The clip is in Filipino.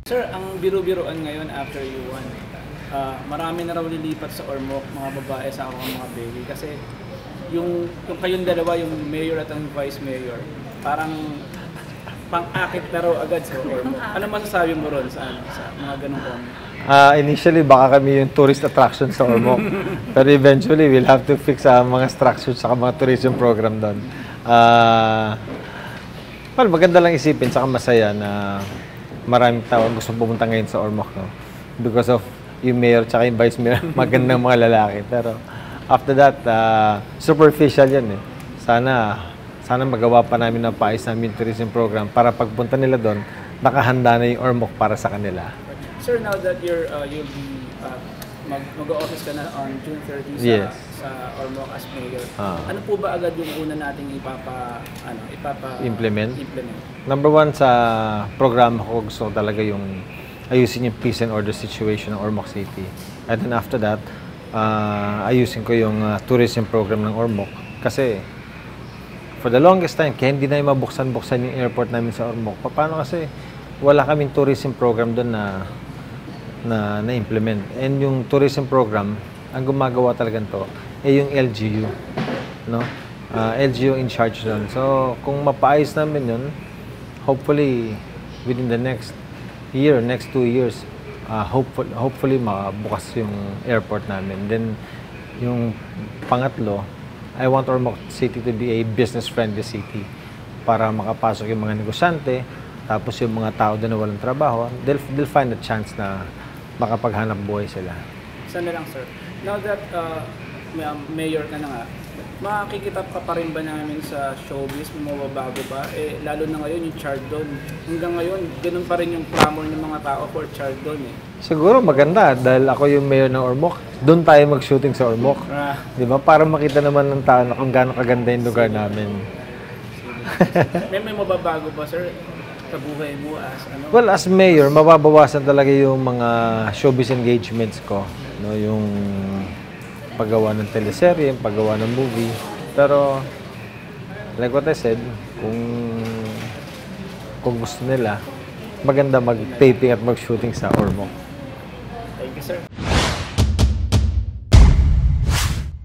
Sir, ang biro-biroan ngayon after you won, marami na raw lilipat sa Ormoc, mga babae sa mga baby. Kasi yung kayong dalawa, yung mayor at ang vice mayor, parang pang-akit na raw agad sa Ormoc. Ano masasabi mo ron sa mga ganung comment? Initially, baka kami yung tourist attraction sa Ormoc. Pero eventually, we'll have to fix mga structures sa mga tourism program doon. Well, maganda lang isipin, saka masaya na maraming tao ang gusto pumunta ngayon sa Ormoc, no? Because of yung mayor tsaka yung vice mayor, magandang mga lalaki. Pero after that, superficial yan eh. Sana magawa pa namin ng paayos namin yung tourism program para pagpunta nila doon, nakahanda na yung Ormoc para sa kanila. Sir, now that you'll be mag-office ka na on June 30 Yes. sa Ormoc as mayor. Ano po ba agad yung una nating Implement? implement? Number one, sa programa ko, gusto ko talaga yung ayusin yung peace and order situation ng Ormoc City. And then after that, ayusin ko yung tourism program ng Ormoc. Kasi for the longest time, kaya hindi na yung mabuksan-buksan yung airport namin sa Ormoc. Paano kasi wala kaming tourism program doon na implement. And yung tourism program, ang gumagawa talaga to yung LGU, no? LGU in charge doon. So, kung mapaayos namin yun, hopefully within the next 2 years, hopefully makabukas yung airport namin. Then yung pangatlo, I want Ormoc City to be a business-friendly city para makapasok yung mga negosyante, tapos yung mga tao doon na walang trabaho, they'll find a chance na makapaghanap buhay sila. Sana lang, sir. Now that mayor ka na nga, makikita ka pa rin ba namin sa showbiz, mababago ba? Lalo na ngayon yung Chardon. Hanggang ngayon, ganun pa rin yung clamor ng mga tao for Chardon eh. Siguro maganda dahil ako yung mayor ng Ormoc. Doon tayo mag-shooting sa Ormoc. Di ba? Para makita naman ng tao na kung gaano kaganda yung lugar namin. May mababago ba, sir? Sa buhay mo as ano? Well, as mayor, mababawasan talaga yung mga showbiz engagements ko. No? Yung paggawa ng teleserye, paggawa ng movie. Pero, like what I said, kung gusto nila, maganda mag-taping at mag-shooting sa Ormoc.